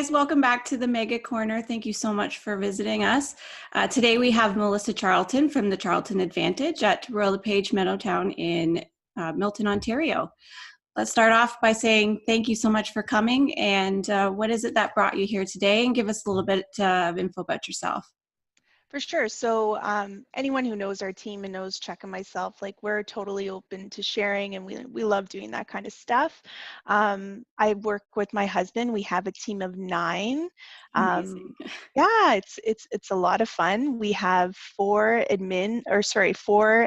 guys, welcome back to the Mega Corner. Thank you so much for visiting us. Today we have Melissa Charlton from the Charlton Advantage at Royal LePage Meadowtown in Milton, Ontario. Let's start off by saying thank you so much for coming, and what is it that brought you here today, and give us a little bit of info about yourself. For sure. So anyone who knows our team and knows Chuck and myself, like we're totally open to sharing, and we love doing that kind of stuff. I work with my husband. We have a team of 9. Amazing. Yeah, it's a lot of fun. We have 4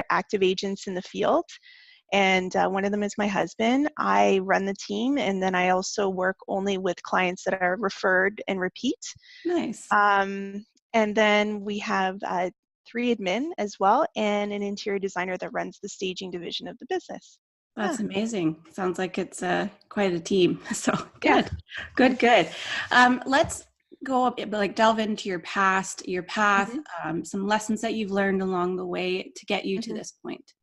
active agents in the field. And one of them is my husband. I run the team, and then I also work only with clients that are referred and repeat. Nice. And then we have 3 admin as well, and an interior designer that runs the staging division of the business. That's amazing. Sounds like it's quite a team. So good, yeah. good. Let's go up, like delve into your path, some lessons that you've learned along the way to get you to this point.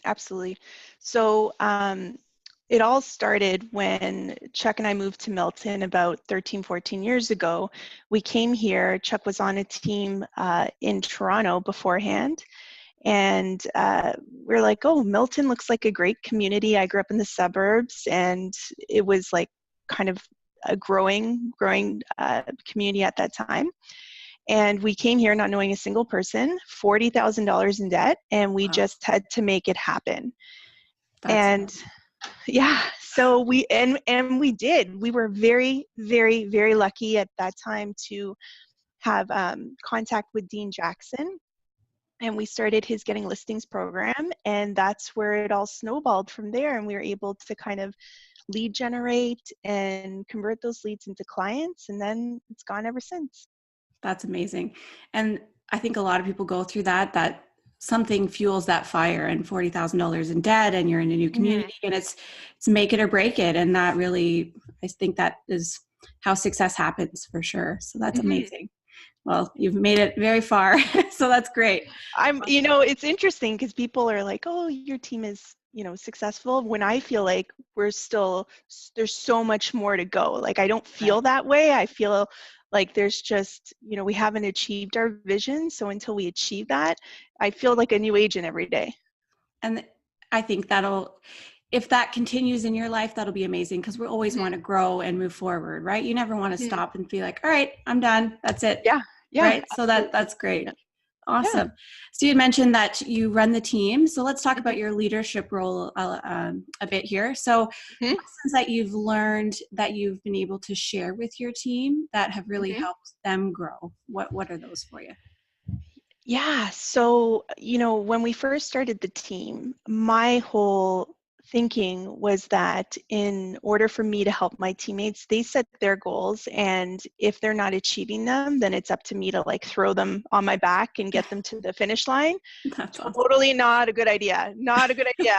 Absolutely. So it all started when Chuck and I moved to Milton about 13, 14 years ago. We came here. Chuck was on a team in Toronto beforehand. And we're like, oh, Milton looks like a great community. I grew up in the suburbs, and it was like kind of a growing community at that time. And we came here not knowing a single person, $40,000 in debt, and we just had to make it happen. Yeah, so we did. We were very, very, very lucky at that time to have contact with Dean Jackson, and we started his Getting Listings program, and that's where it all snowballed from there, and we were able to kind of lead generate and convert those leads into clients, and then it's gone ever since. That's amazing. And I think a lot of people go through that something fuels that fire, and $40,000 in debt, and you're in a new community, and it's make it or break it. And that really, I think that is how success happens for sure. So that's amazing. Well, you've made it very far. So that's great. It's interesting because people are like, oh, your team is, successful, when I feel like there's so much more to go. Like, I don't feel that way. I feel like there's just, we haven't achieved our vision. So until we achieve that, I feel like a new agent every day. And I think if that continues in your life, that'll be amazing, because we always want to grow and move forward, right? You never want to stop and be like, all right, I'm done. That's it. Yeah. Right. So that's great. Yeah. Awesome. So you mentioned that you run the team. So let's talk about your leadership role a bit here. So lessons that you've learned that you've been able to share with your team that have really helped them grow. What are those for you? Yeah. So, when we first started the team, my whole thinking was that in order for me to help my teammates, they set their goals, and if they're not achieving them, then it's up to me to throw them on my back and get them to the finish line. That's totally awesome. Not a good idea. Not a good idea.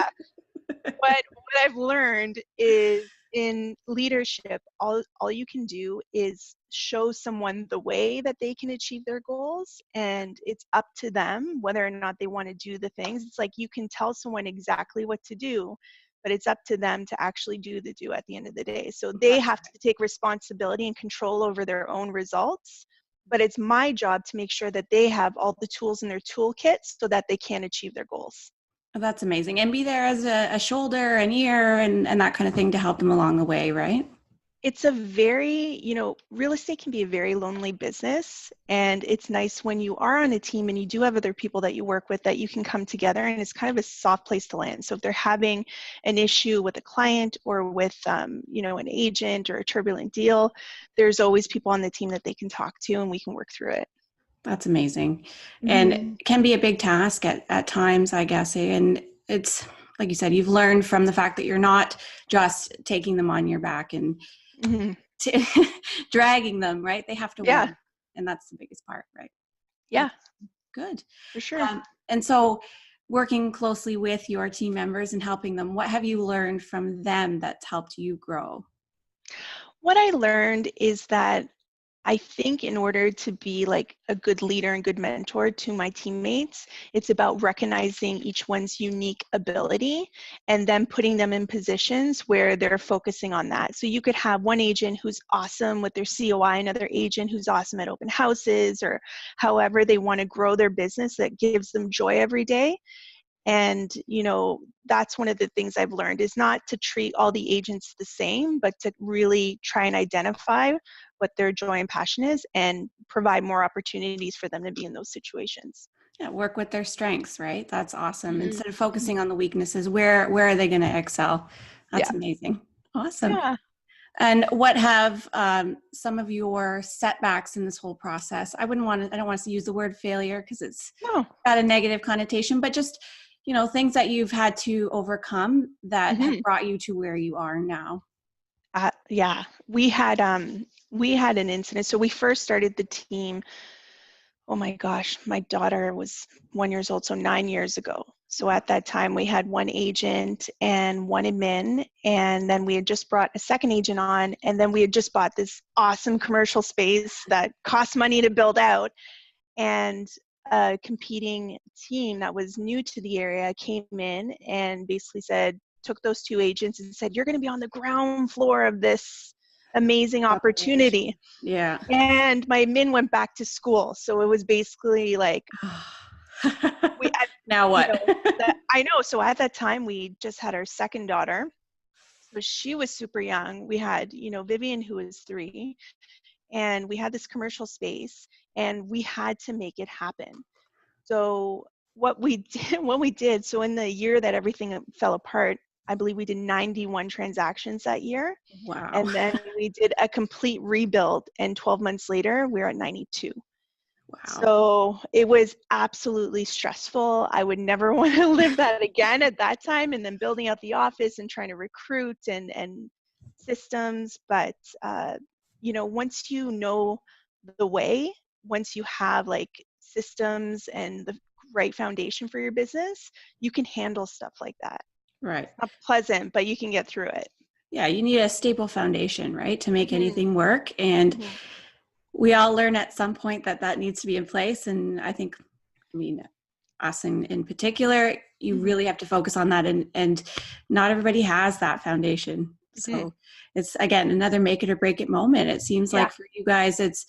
But what I've learned is in leadership, all you can do is show someone the way that they can achieve their goals, and it's up to them whether or not they want to do the things. It's like you can tell someone exactly what to do, but it's up to them to actually do at the end of the day. So they have to take responsibility and control over their own results, but it's my job to make sure that they have all the tools in their toolkit so that they can achieve their goals. That's amazing. And be there as a shoulder, an ear, and that kind of thing to help them along the way, right? It's a very, real estate can be a very lonely business, and it's nice when you are on a team and you do have other people that you work with that you can come together, and it's kind of a soft place to land. So if they're having an issue with a client or with, an agent or a turbulent deal, there's always people on the team that they can talk to, and we can work through it. That's amazing. And it can be a big task at times, I guess. And it's, like you said, you've learned from the fact that you're not just taking them on your back and dragging them, right? They have to win. And that's the biggest part, right? Yeah. Good. For sure. And so working closely with your team members and helping them, what have you learned from them that's helped you grow? What I learned is that I think in order to be like a good leader and good mentor to my teammates, it's about recognizing each one's unique ability and then putting them in positions where they're focusing on that. So you could have one agent who's awesome with their COI, another agent who's awesome at open houses, or however they want to grow their business that gives them joy every day. And, you know, that's one of the things I've learned is not to treat all the agents the same, but to really try and identify what their joy and passion is and provide more opportunities for them to be in those situations. Yeah, work with their strengths, right? That's awesome. Mm-hmm. Instead of focusing on the weaknesses, where are they going to excel? That's Yeah. amazing. Awesome. Yeah. And what have some of your setbacks in this whole process? I don't want to use the word failure because it's No. got a negative connotation, but just, you know, things that you've had to overcome that have Mm-hmm. brought you to where you are now. Yeah. We had an incident. So we first started the team. Oh my gosh, my daughter was 1 year old, so 9 years ago. So at that time, we had one agent and one admin, and then we had just brought a second agent on, and then we had just bought this awesome commercial space that cost money to build out. And a competing team that was new to the area came in and basically took those two agents and said, "You're going to be on the ground floor of this amazing Operation. opportunity." Yeah. And my admin went back to school. So it was basically like, we, at, Now you what? know, I know. So at that time, we just had our second daughter. So she was super young. We had, you know, Vivian, who was 3, and we had this commercial space, and we had to make it happen. So what we did, so in the year that everything fell apart, I believe we did 91 transactions that year. Wow. And then we did a complete rebuild, and 12 months later, we were at 92. Wow. So it was absolutely stressful. I would never want to live that again at that time. And then building out the office and trying to recruit and systems. But, you know, once you know the way, once you have like systems and the right foundation for your business, you can handle stuff like that. Right. Not pleasant, but you can get through it. Yeah, you need a stable foundation, right, to make Mm-hmm. anything work. And Mm-hmm. we all learn at some point that needs to be in place. And I think, I mean, us in particular, you Mm-hmm. really have to focus on that. And not everybody has that foundation. Mm-hmm. So it's, again, another make it or break it moment. It seems Yeah. like for you guys, it's,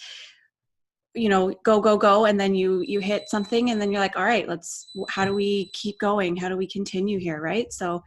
you know, go. And then you hit something and then you're like, all right, how do we keep going? How do we continue here? Right. So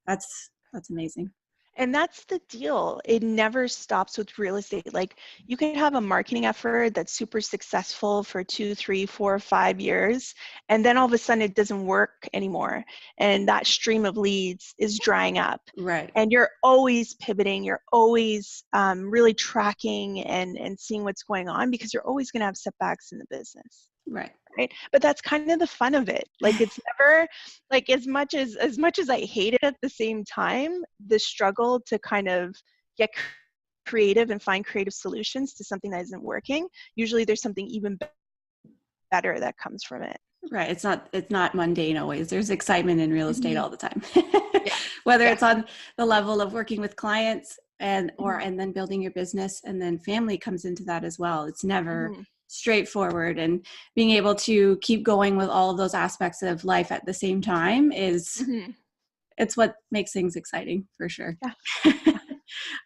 that's amazing. And that's the deal. It never stops with real estate. Like you can have a marketing effort that's super successful for 2, 3, 4, 5 years, and then all of a sudden it doesn't work anymore. And that stream of leads is drying up. Right. And you're always pivoting. You're always really tracking and seeing what's going on because you're always going to have setbacks in the business. Right. Right, but that's kind of the fun of it. Like it's never like as much as I hate it at the same time, the struggle to kind of get creative and find creative solutions to something that isn't working, usually there's something even better that comes from it. Right. It's not mundane always. There's excitement in real estate Mm-hmm. all the time. Yeah. Whether Yeah. it's on the level of working with clients and Mm-hmm. then building your business, and then family comes into that as well. It's never Mm-hmm. straightforward, and being able to keep going with all of those aspects of life at the same time is Mm-hmm. it's what makes things exciting for sure. Yeah.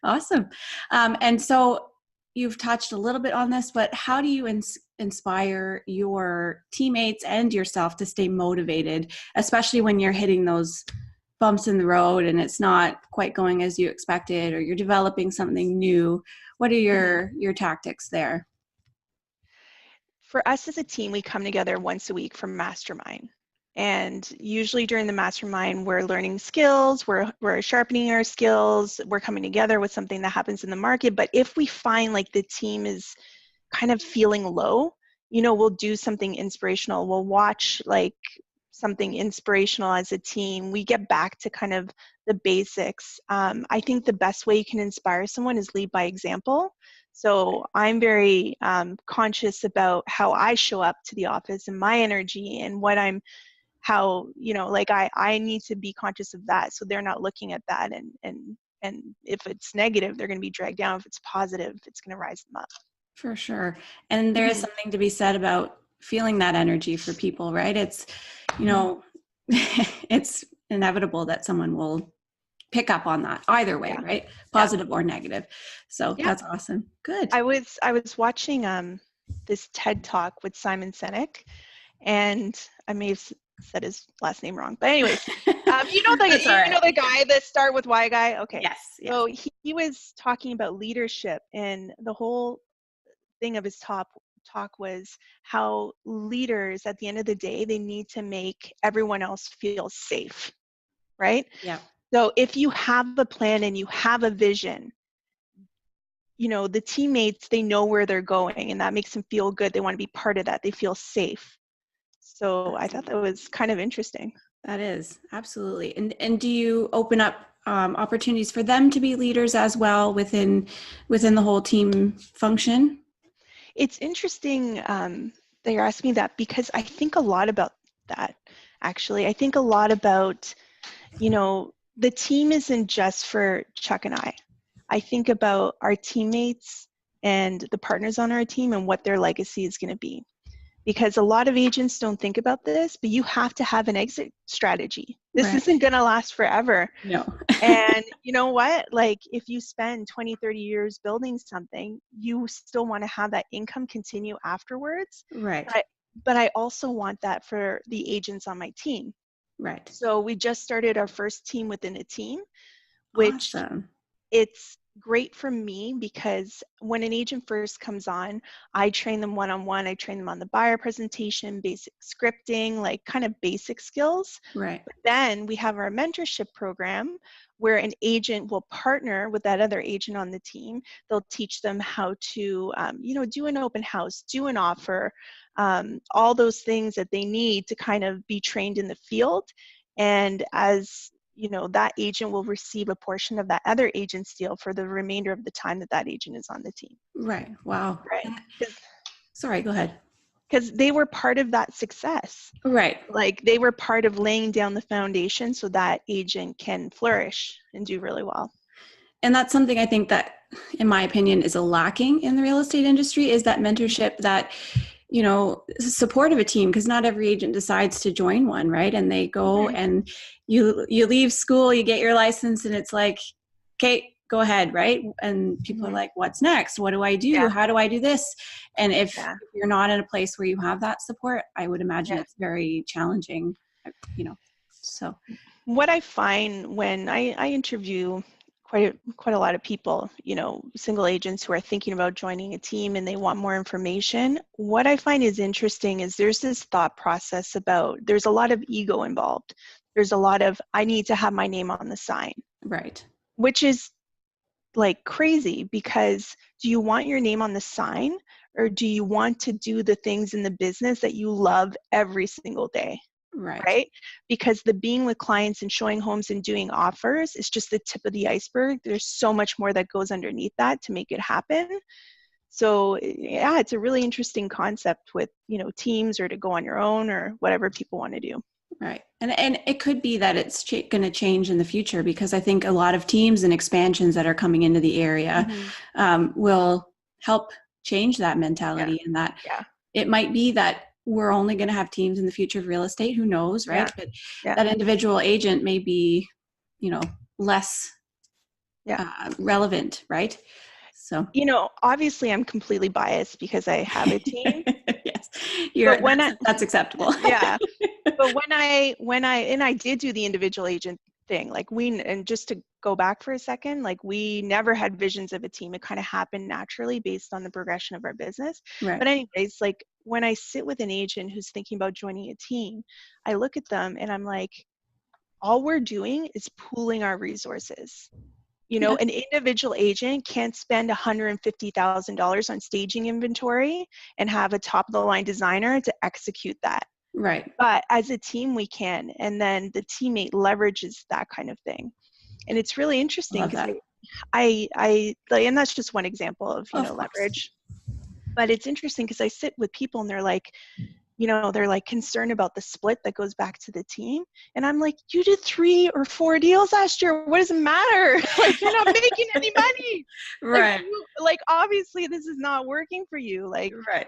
Awesome. And so you've touched a little bit on this, but how do you inspire your teammates and yourself to stay motivated, especially when you're hitting those bumps in the road and it's not quite going as you expected, or you're developing something new? What are your tactics there? For us as a team, we come together once a week for mastermind. And usually during the mastermind, we're learning skills, we're sharpening our skills, we're coming together with something that happens in the market. But if we find like the team is kind of feeling low, you know, we'll do something inspirational. We'll watch like something inspirational as a team. We get back to kind of the basics. I think the best way you can inspire someone is lead by example. So I'm very conscious about how I show up to the office and my energy and how, you know, like I need to be conscious of that. So they're not looking at that and if it's negative, they're going to be dragged down. If it's positive, it's going to rise them up. For sure. And there is Mhm. something to be said about feeling that energy for people, right? It's, you know, it's inevitable that someone will pick up on that either way, Yeah. right? Yeah. Positive or negative. So Yeah. that's awesome. Good. I was watching this TED Talk with Simon Sinek, and I may have said his last name wrong, but anyways, That's all right. the guy that start with Y guy. Okay, Yes. Yes. so he was talking about leadership, and the whole thing of his talk was how leaders, at the end of the day, they need to make everyone else feel safe, right? Yeah. So if you have a plan and you have a vision, the teammates, they know where they're going, and that makes them feel good. They want to be part of that. They feel safe. So I thought that was kind of interesting. That is absolutely. And do you open up opportunities for them to be leaders as well within the whole team function? It's interesting that you're asking me that, because I think a lot about that, actually. I think a lot about, the team isn't just for Chuck and I. I think about our teammates and the partners on our team and what their legacy is going to be. Because a lot of agents don't think about this, but you have to have an exit strategy. This Right. isn't going to last forever. No. And you know what? Like, if you spend 20, 30 years building something, you still want to have that income continue afterwards. Right. But I also want that for the agents on my team. Right. So we just started our first team within a team, which Awesome. it's great for me, because when an agent first comes on, I train them one-on-one. I train them on the buyer presentation, basic scripting, like kind of basic skills. Right. But then we have our mentorship program where an agent will partner with that other agent on the team. They'll teach them how to, do an open house, do an offer, all those things that they need to kind of be trained in the field. And as that agent will receive a portion of that other agent's deal for the remainder of the time that that agent is on the team. Right. Wow. Right. Sorry, go ahead. Because they were part of that success. Right. Like, they were part of laying down the foundation so that agent can flourish and do really well. And that's something I think that, in my opinion, is a lacking in the real estate industry, is that mentorship, that, support of a team, because not every agent decides to join one, right? And they go and you leave school, you get your license, and it's like, okay, go ahead, right? And people are like, what's next? What do I do? Yeah. How do I do this? And if Yeah. you're not in a place where you have that support, I would imagine Yeah. it's very challenging, so. What I find when I interview quite a lot of people, single agents who are thinking about joining a team and they want more information, what I find is interesting is there's this thought process about, there's a lot of ego involved. There's a lot of, I need to have my name on the sign. Right. Which is like crazy, because do you want your name on the sign, or do you want to do the things in the business that you love every single day? Right? Because the being with clients and showing homes and doing offers is just the tip of the iceberg. There's so much more that goes underneath that to make it happen. So yeah, it's a really interesting concept with, teams, or to go on your own, or whatever people want to do. Right. And it could be that it's going to change in the future, because I think a lot of teams and expansions that are coming into the area will help change that mentality, and that it might be that we're only going to have teams in the future of real estate. Who knows, right? But that individual agent may be, less relevant, right? So, obviously I'm completely biased because I have a team. Yes, that's acceptable. Yeah. But when I did do the individual agent thing, and just to go back for a second, we never had visions of a team. It kind of happened naturally based on the progression of our business. Right. But anyways, when I sit with an agent who's thinking about joining a team, I look at them and I'm like, all we're doing is pooling our resources. An individual agent can't spend $150,000 on staging inventory and have a top of the line designer to execute that. Right. But as a team, we can. And then the teammate leverages that kind of thing. And it's really interesting because and that's just one example of, leverage. But it's interesting because I sit with people and they're like, they're like concerned about the split that goes back to the team. And I'm like, you did 3 or 4 deals last year. What does it matter? Like, you're not making any money. Right. Like, obviously this is not working for you. Like, Right.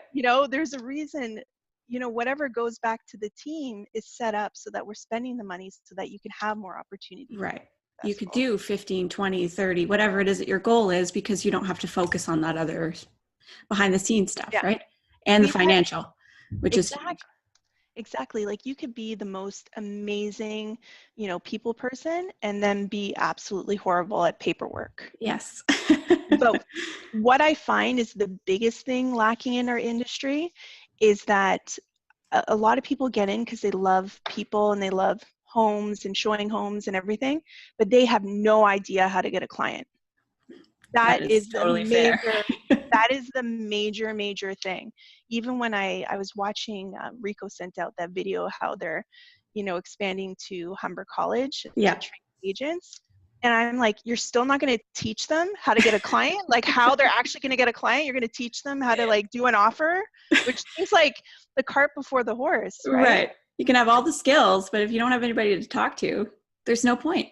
There's a reason, whatever goes back to the team is set up so that we're spending the money so that you can have more opportunities. Right. You could do 15, 20, 30, whatever it is that your goal is, because you don't have to focus on that other behind the scenes stuff, right? And the financial, which is huge. Exactly. Like, you could be the most amazing, people person and then be absolutely horrible at paperwork. Yes. But what I find is the biggest thing lacking in our industry is that a lot of people get in because they love people and they love homes and showing homes and everything, but they have no idea how to get a client. That is totally fair. That is the major thing. Even when I was watching, Rico sent out that video how they're, expanding to Humber College to train agents. And I'm like, you're still not going to teach them how to get a client? Like, how they're actually going to get a client? You're going to teach them how to, like, do an offer? Which seems like the cart before the horse, right? Right. You can have all the skills, but if you don't have anybody to talk to, there's no point.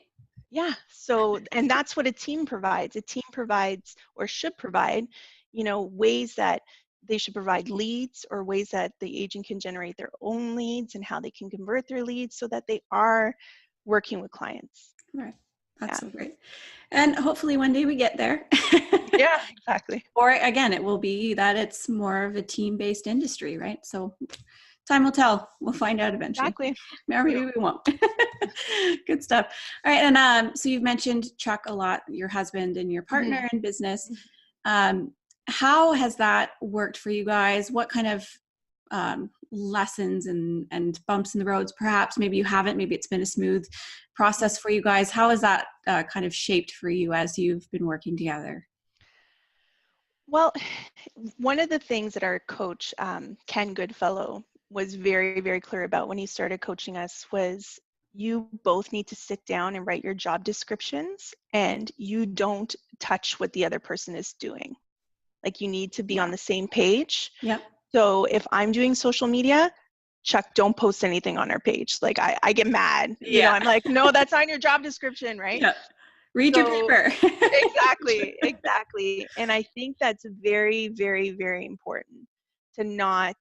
Yeah. So, and that's what a team provides. A team provides, or should provide, ways that they should provide leads, or ways that the agent can generate their own leads and how they can convert their leads so that they are working with clients. Right. That's so great. And hopefully one day we get there. Yeah, exactly. Or again, it will be that it's more of a team-based industry, right? So time will tell. We'll find out eventually. Exactly. Maybe we won't. Good stuff. All right. And so you've mentioned Chuck a lot, your husband and your partner in business. How has that worked for you guys? What kind of lessons and bumps in the roads, perhaps? Maybe you haven't. Maybe it's been a smooth process for you guys. How has that kind of shaped for you as you've been working together? Well, one of the things that our coach, Ken Goodfellow, was very, very clear about when he started coaching us was, you both need to sit down and write your job descriptions, and you don't touch what the other person is doing. Like, you need to be on the same page. Yep. So if I'm doing social media, Chuck, don't post anything on our page. Like, I get mad. I'm like, no, that's not your job description, right? Yeah. Read your paper. Exactly. And I think that's very, very, very important to not,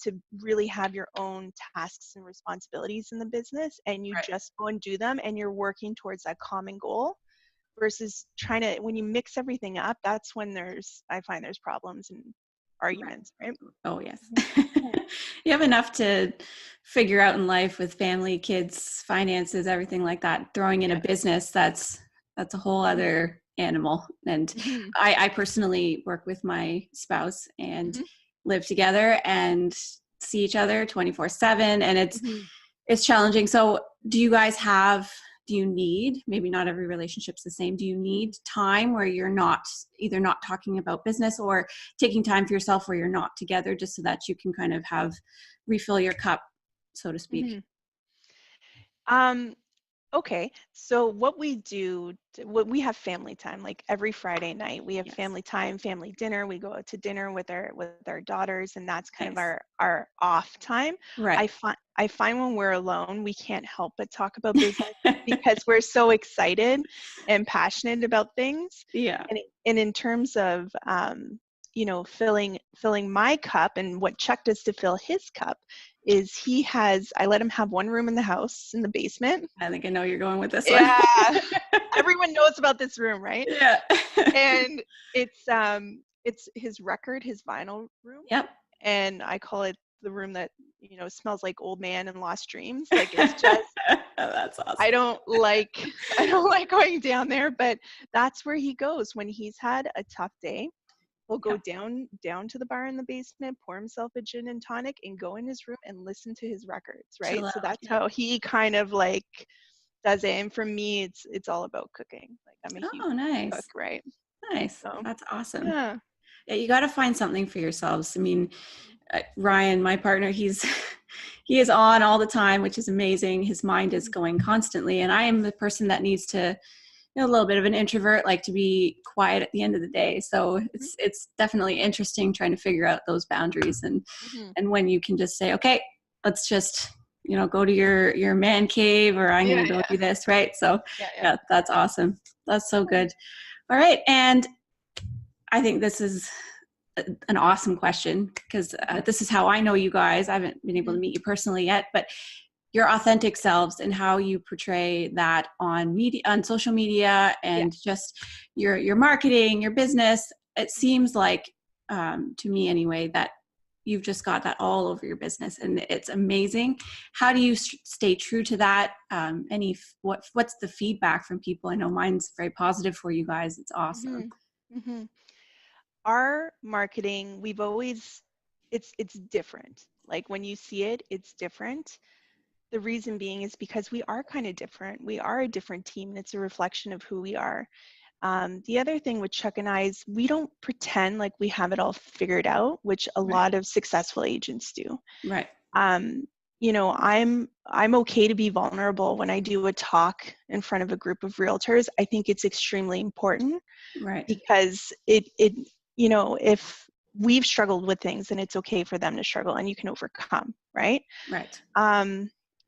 to really have your own tasks and responsibilities in the business, and you just go and do them, and you're working towards that common goal, versus trying to, when you mix everything up, that's when I find there's problems and arguments, right? Oh, yes. You have enough to figure out in life with family, kids, finances, everything like that. Throwing in a business, that's a whole other animal. And I personally work with my spouse and live together and see each other 24/7, and it's challenging. So do you guys do you need, maybe not every relationship's the same, do you need time where you're either not talking about business or taking time for yourself where you're not together, just so that you can kind of refill your cup, so to speak? Okay, so what we do, we have family time, like every Friday night. We have family time, family dinner. We go out to dinner with our daughters, and that's kind of our off time. Right. I find when we're alone, we can't help but talk about business because we're so excited and passionate about things. Yeah. And in terms of filling my cup, and what Chuck does to fill his cup is I let him have one room in the house in the basement. I think I know you're going with this one. Yeah. Everyone knows about this room, right? Yeah. And it's his vinyl room. Yep. And I call it the room that, smells like old man and lost dreams. Like, it's just, that's awesome. I don't like going down there, but that's where he goes when he's had a tough day. He'll go down to the bar in the basement, pour himself a gin and tonic, and go in his room and listen to his records, right? So that's how he kind of like does it. And for me, it's all about cooking. Like, I'm a huge cook, right? Nice. So, that's awesome. Yeah, you got to find something for yourselves. I mean, Ryan, my partner, he is on all the time, which is amazing. His mind is going constantly, and I am the person that needs to a little bit of an introvert, like to be quiet at the end of the day. So it's definitely interesting trying to figure out those boundaries and when you can just say, okay, let's just, go to your man cave, or I'm going to go do this. Right. So yeah, that's awesome. That's so good. All right. And I think this is an awesome question, because this is how I know you guys. I haven't been able to meet you personally yet, but your authentic selves and how you portray that on media, on social media, and just your marketing, your business. It seems like, to me anyway, that you've just got that all over your business, and it's amazing. How do you stay true to that? What's the feedback from people? I know mine's very positive for you guys. It's awesome. Our marketing, we've always, it's different. Like when you see it, it's different. The reason being is because we are kind of different. We are a different team, and it's a reflection of who we are. The other thing with Chuck and I is we don't pretend like we have it all figured out, which a lot of successful agents do. Right. I'm okay to be vulnerable when I do a talk in front of a group of realtors. I think it's extremely important, right? Because if we've struggled with things, then it's okay for them to struggle, and you can overcome, right? Right.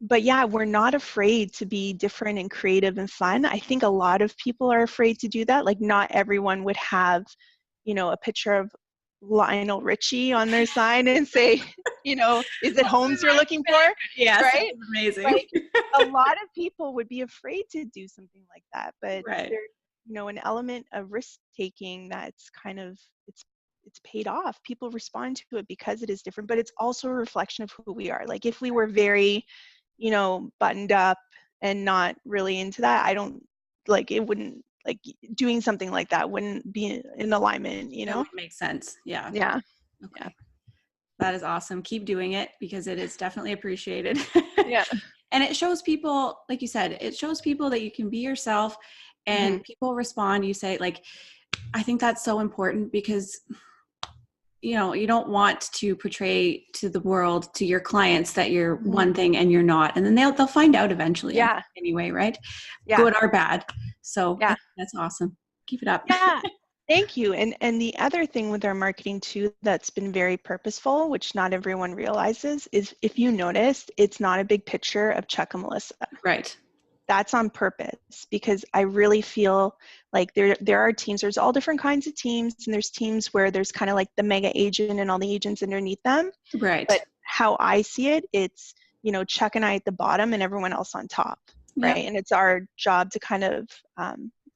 But yeah, we're not afraid to be different and creative and fun. I think a lot of people are afraid to do that. Like not everyone would have, a picture of Lionel Richie on their sign and say, is it homes you're looking for? Yes, right? Amazing. Like, a lot of people would be afraid to do something like that, but there's, an element of risk taking that's kind of, it's paid off. People respond to it because it is different, but it's also a reflection of who we are. Like if we were very, buttoned up and not really into that, I don't like, it wouldn't, like doing something like that wouldn't be in alignment, It would make sense. Yeah. Yeah. Okay. Yeah. That is awesome. Keep doing it, because it is definitely appreciated. Yeah. And it shows people, like you said, it shows people that you can be yourself, and people respond. You say, like, I think that's so important, because you don't want to portray to the world, to your clients, that you're one thing and you're not, and then they'll find out eventually. Yeah. Anyway, right? Yeah. Good or bad. So yeah, that's awesome. Keep it up. Yeah. Thank you. And the other thing with our marketing too that's been very purposeful, which not everyone realizes, is if you noticed, it's not a big picture of Chuck and Melissa. Right. That's on purpose, because I really feel like there are teams, there's all different kinds of teams, and there's teams where there's kind of like the mega agent and all the agents underneath them. Right. But how I see it, it's, Chuck and I at the bottom and everyone else on top. Right. And it's our job to kind of,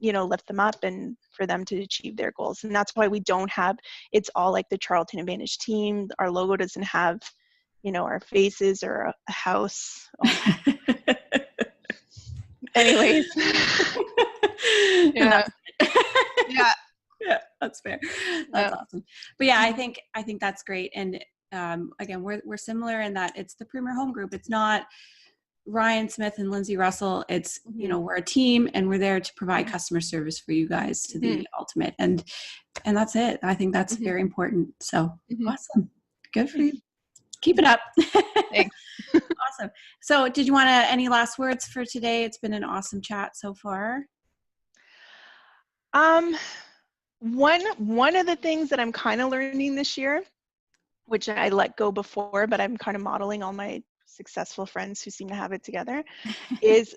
lift them up and for them to achieve their goals. And that's why we don't have, it's all like the Charlton Advantage team. Our logo doesn't have, our faces or a house. Anyways. Yeah. Yeah. Yeah, that's fair. That's awesome. But yeah, I think that's great. And again, we're similar in that it's the Premier Home Group. It's not Ryan Smith and Lindsay Russell. It's, we're a team, and we're there to provide customer service for you guys to the ultimate. And that's it. I think that's very important. So awesome. Good for you. Keep it up. Thanks. Awesome. So did you want any last words for today? It's been an awesome chat so far. One of the things that I'm kind of learning this year, which I let go before, but I'm kind of modeling all my successful friends who seem to have it together, is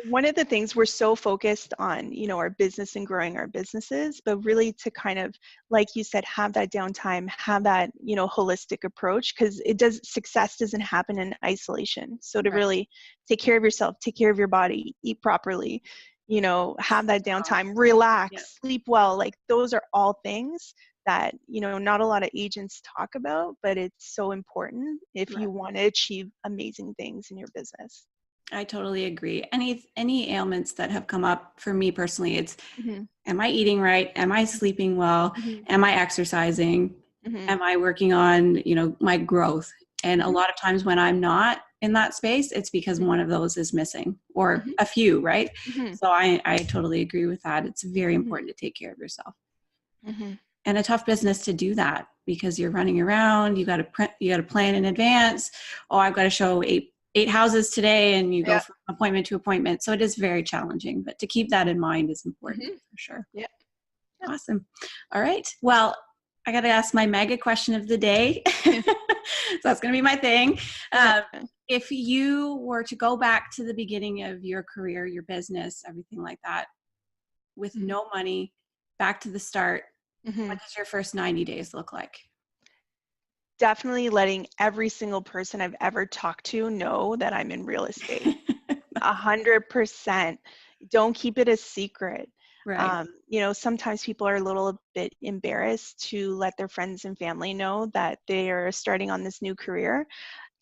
one of the things we're so focused on, our business and growing our businesses, but really to kind of, like you said, have that downtime, have that, holistic approach, because success doesn't happen in isolation. So to really take care of yourself, take care of your body, eat properly, have that downtime, relax, sleep well. Like those are all things that, not a lot of agents talk about, but it's so important if you want to achieve amazing things in your business. I totally agree. Any ailments that have come up for me personally, it's, am I eating right? Am I sleeping well? Am I exercising? Am I working on, my growth? And a lot of times when I'm not in that space, it's because one of those is missing, or a few, right? So I totally agree with that. It's very important to take care of yourself. And a tough business to do that, because you're running around, you got to plan in advance. Oh, I've got to show 8 houses today and you go Yeah. from appointment to appointment. So it is very challenging, but to keep that in mind is important for sure. Yeah. Awesome. All right. Well, I got to ask my mega question of the day. So that's going to be my thing. If you were to go back to the beginning of your career, your business, everything like that, with no money, back to the start, what does your first 90 days look like? Definitely letting every single person I've ever talked to know that I'm in real estate. 100%. Don't keep it a secret. Right. You know, sometimes people are a little bit embarrassed to let their friends and family know that they are starting on this new career,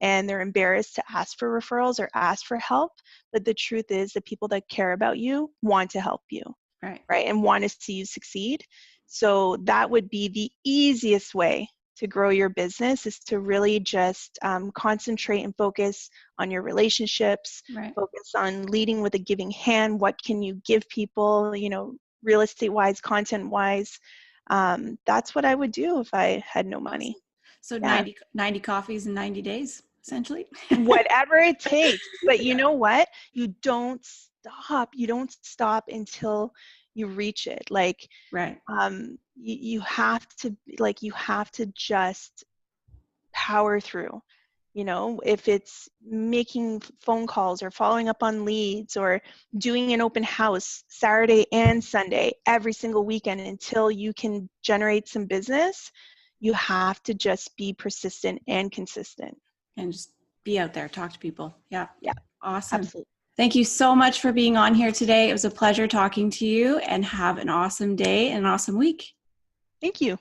and they're embarrassed to ask for referrals or ask for help. But the truth is, the people that care about you want to help you, right? And want to see you succeed. So that would be the easiest way to grow your business, is to really just concentrate and focus on your relationships, focus on leading with a giving hand. What can you give people, you know, real estate wise, content wise? That's what I would do if I had no money. So 90 coffees in 90 days, essentially. Whatever it takes. But you know what? You don't stop. You don't stop until you reach it. Like, you have to just power through. You know, if it's making phone calls or following up on leads or doing an open house Saturday and Sunday every single weekend until you can generate some business, you have to just be persistent and consistent. And just be out there, talk to people. Yeah. Yeah. Awesome. Absolutely. Thank you so much for being on here today. It was a pleasure talking to you, and have an awesome day and an awesome week. Thank you.